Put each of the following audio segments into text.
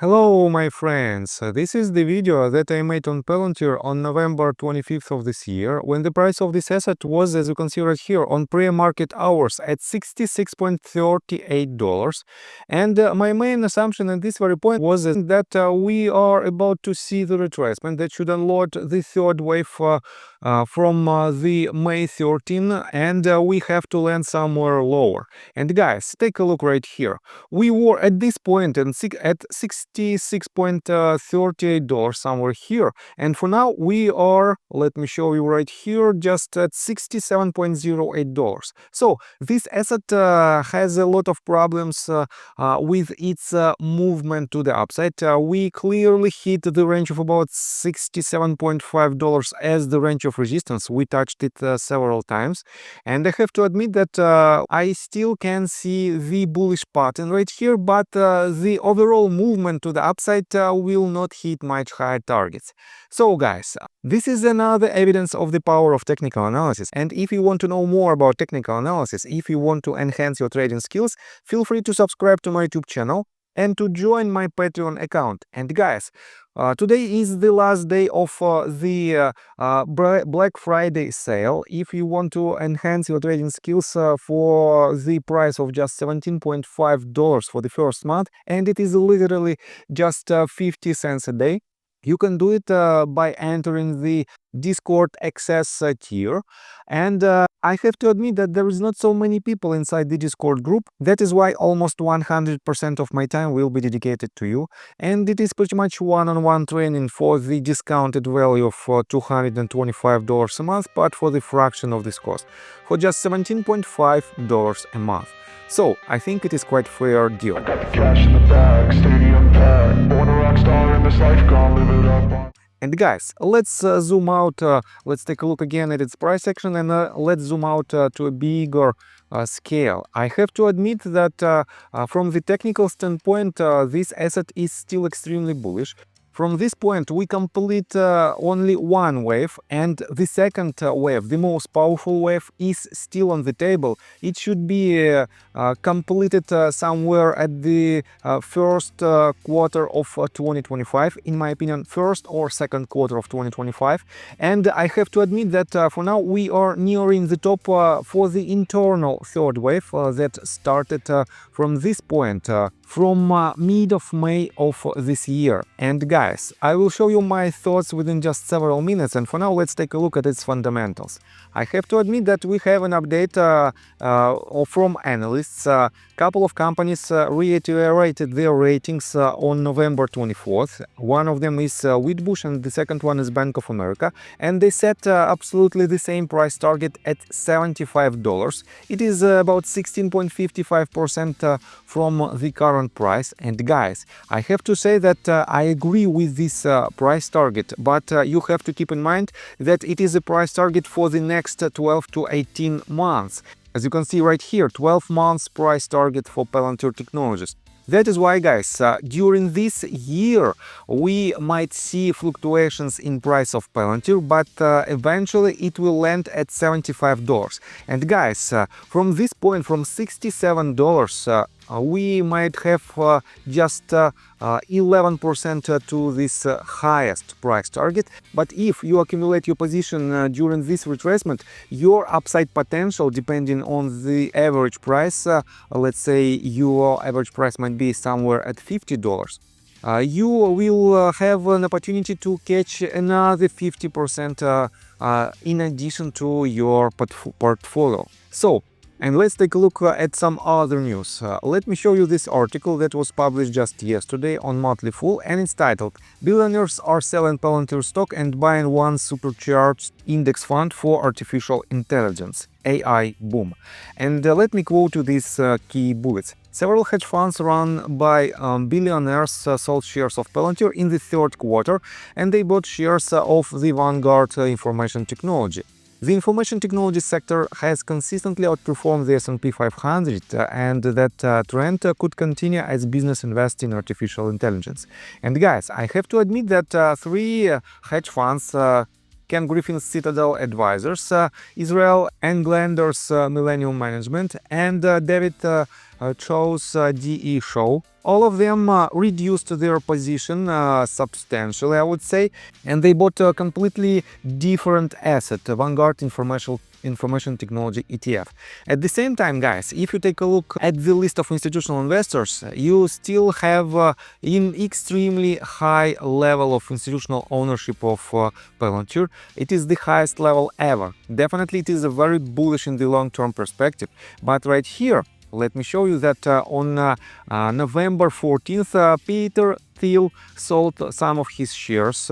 Hello, my friends. This is the video that I made on Palantir on November 25th of this year, when the price of this asset was, as you can see right here, on pre-market hours at $66.38. And my main assumption at this very point was that we are about to see the retracement that should unload the third wave from the May 13, and we have to land somewhere lower. And guys, take a look right here. We were at this point at $66.38 somewhere here, and for now we are, let me show you right here, just at $67.08. So this asset has a lot of problems with its movement to the upside. We clearly hit the range of about $67.5 as the range of resistance. We touched it several times, and I have to admit that I still can see the bullish pattern right here, but the overall movement to the upside will not hit much higher targets. So guys, this is another evidence of the power of technical analysis, and if you want to know more about technical analysis, if you want to enhance your trading skills, feel free to subscribe to my YouTube channel and to join my Patreon account. And guys, today is the last day of the Black Friday sale. If you want to enhance your trading skills for the price of just $17.5 for the first month, and it is literally just 50 cents a day, you can do it by entering the Discord access tier. And I have to admit that there is not so many people inside the Discord group. That is why almost 100% of my time will be dedicated to you. And it is pretty much one-on-one training for the discounted value of $225 a month, but for the fraction of this cost, for just $17.5 a month. So I think it is quite fair deal. I got the cash in the bag, stadium packed. Born a rock star in this life, gonna live it up. And guys, let's zoom out, let's take a look again at its price action, and let's zoom out to a bigger scale. I have to admit that from the technical standpoint, this asset is still extremely bullish. From this point, we complete only one wave, and the second wave, the most powerful wave, is still on the table. It should be completed somewhere at the first quarter of 2025, in my opinion, first or second quarter of 2025. And I have to admit that for now we are nearing the top for the internal third wave that started from this point, from mid of May of this year. And guys, I will show you my thoughts within just several minutes, and for now let's take a look at its fundamentals. I have to admit that we have an update from analysts. A couple of companies reiterated their ratings on November 24th. One of them is Whitbush and the second one is Bank of America, and they set absolutely the same price target at $75. It is about 16.55% from the current price. And guys, I have to say that I agree with this price target, but you have to keep in mind that it is a price target for the next 12 to 18 months. As you can see right here, 12 months price target for Palantir Technologies. That is why, guys, during this year we might see fluctuations in price of Palantir, but eventually it will land at $75. And guys, from this point, from $67, we might have just 11% to this highest price target. But if you accumulate your position during this retracement, your upside potential, depending on the average price, let's say your average price might be somewhere at $50, you will have an opportunity to catch another 50% in addition to your portfolio. So, and let's take a look at some other news. Let me show you this article that was published just yesterday on Motley Fool, and it's titled "Billionaires are selling Palantir stock and buying one supercharged index fund for artificial intelligence. AI boom." And let me quote you these key bullets. Several hedge funds run by billionaires sold shares of Palantir in the third quarter, and they bought shares of the Vanguard information technology. The information technology sector has consistently outperformed the S&P 500, and that trend could continue as business invests in artificial intelligence. And guys, I have to admit that three hedge funds, Ken Griffin's Citadel Advisors, Israel Englander's Millennium Management, and David Chou's DE Show, all of them reduced their position substantially, I would say, and they bought a completely different asset, a Vanguard Information Technology ETF. At the same time, guys, if you take a look at the list of institutional investors, you still have an extremely high level of institutional ownership of Palantir. It is the highest level ever. Definitely it is a very bullish in the long-term perspective. But right here, let me show you that on November 14th, Peter Thiel sold some of his shares.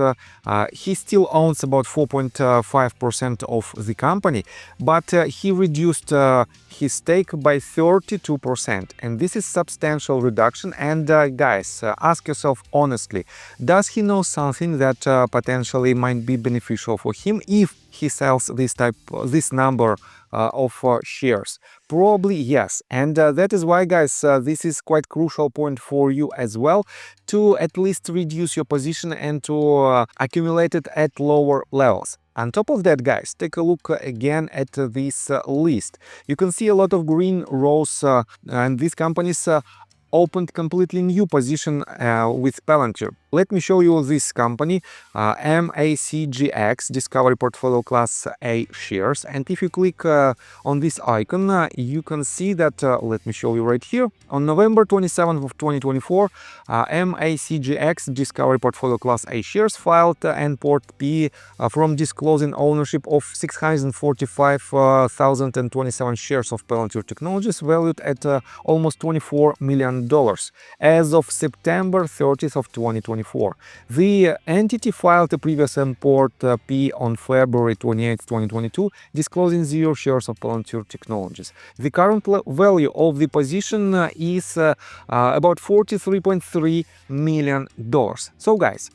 He still owns about 4.5% of the company, but he reduced his stake by 32%. And this is substantial reduction. And guys, ask yourself honestly, does he know something that potentially might be beneficial for him if he sells this number of shares? Probably yes, and that is why, guys, this is quite crucial point for you as well, to at least reduce your position and to accumulate it at lower levels. On top of that, guys, take a look again at this list. You can see a lot of green rows, and these companies opened completely new position with Palantir. Let me show you this company, MACGX, Discovery Portfolio Class A shares. And if you click on this icon, you can see that, let me show you right here, on November 27th of 2024, MACGX Discovery Portfolio Class A shares filed an Port P from disclosing ownership of 645,027 shares of Palantir Technologies, valued at almost $24 million as of September 30th of 2024. The entity filed a previous Port P on February 28, 2022, disclosing 0 shares of Palantir Technologies. The current value of the position is about $43.3 million. So guys,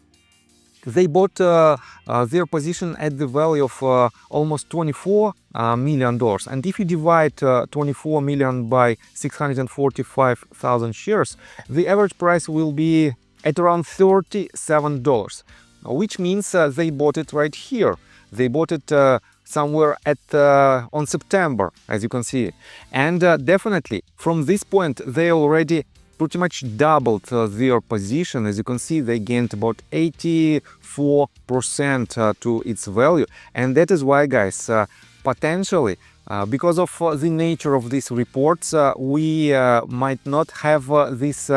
they bought their position at the value of almost $24 million. And if you divide 24 million by 645,000 shares, the average price will be at around $37, which means they bought it right here. They bought it somewhere at on September, as you can see. And definitely from this point, they already pretty much doubled their position. As you can see, they gained about 84% to its value. And that is why, guys, potentially, because of the nature of these reports, we might not have this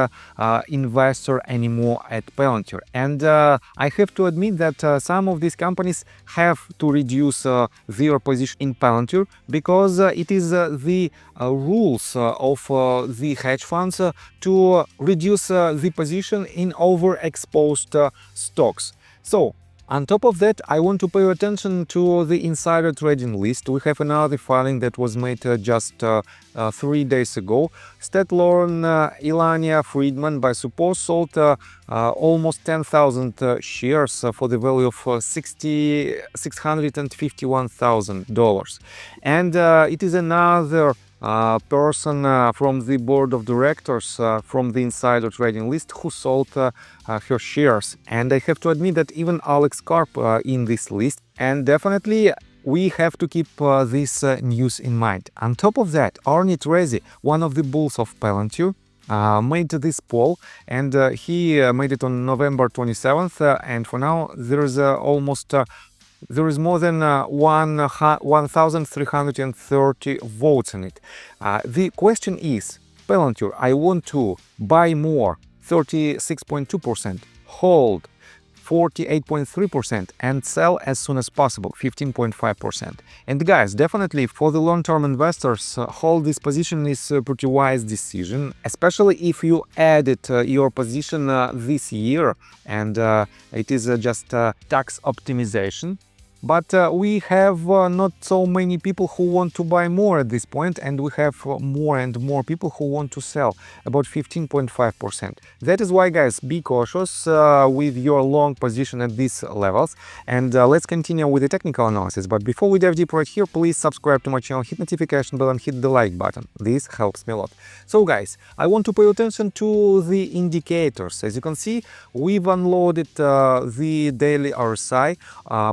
investor anymore at Palantir. And I have to admit that some of these companies have to reduce their position in Palantir, because it is the rules of the hedge funds to reduce the position in overexposed stocks. So, on top of that, I want to pay attention to the insider trading list. We have another filing that was made just 3 days ago. Stat-Lauren Ilania Friedman, by suppose, sold almost 10,000 shares for the value of $651,000. And it is another person from the board of directors from the insider trading list who sold her shares. And I have to admit that even Alex Karp in this list, and definitely we have to keep this news in mind. On top of that, Arnie Trezi, one of the bulls of Palantir, made this poll, and he made it on November 27th, and for now there is there is more than 1,330 votes in it. The question is, Palantir, I want to buy more, 36.2%, hold 48.3%, and sell as soon as possible, 15.5%. And guys, definitely for the long-term investors, hold this position is a pretty wise decision, especially if you added your position this year, and it is just tax optimization. But we have not so many people who want to buy more at this point, and we have more and more people who want to sell, about 15.5%. That is why, guys, be cautious with your long position at these levels. And let's continue with the technical analysis. But before we dive deeper right here, please subscribe to my channel, hit notification bell, and hit the like button. This helps me a lot. So, guys, I want to pay attention to the indicators. As you can see, we've unloaded the daily RSI,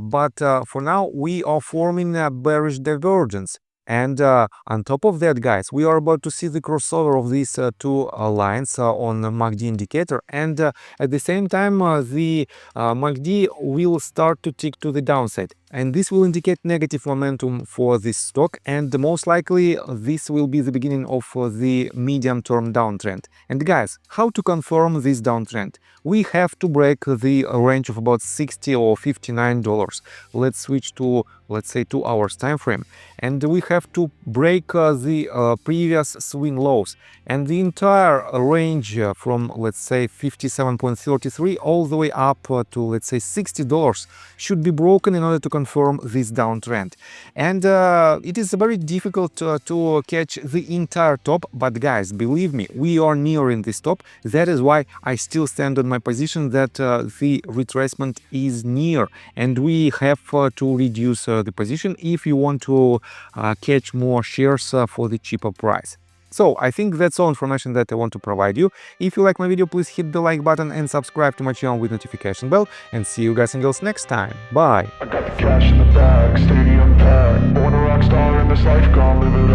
but for now we are forming a bearish divergence. And on top of that, guys, we are about to see the crossover of these two lines on the MACD indicator, and at the same time the MACD will start to tick to the downside, and this will indicate negative momentum for this stock, and most likely this will be the beginning of the medium-term downtrend. And guys, how to confirm this downtrend? We have to break the range of about $60 or $59. Let's switch to, let's say, 2 hours time frame, and we have to break the previous swing lows, and the entire range from, let's say, 57.33 all the way up to, let's say, $60 should be broken in order to confirm this downtrend. And it is very difficult to catch the entire top, but guys, believe me, we are nearing this top. That is why I still stand on my position that the retracement is near, and we have to reduce the position if you want to catch more shares for the cheaper price. So I think that's all information that I want to provide you. If you like my video, please hit the like button and subscribe to my channel with notification bell, and see you guys and girls next time. Bye! I got the cash in the bag, stadium packed. Born a rock star in this life, gone live it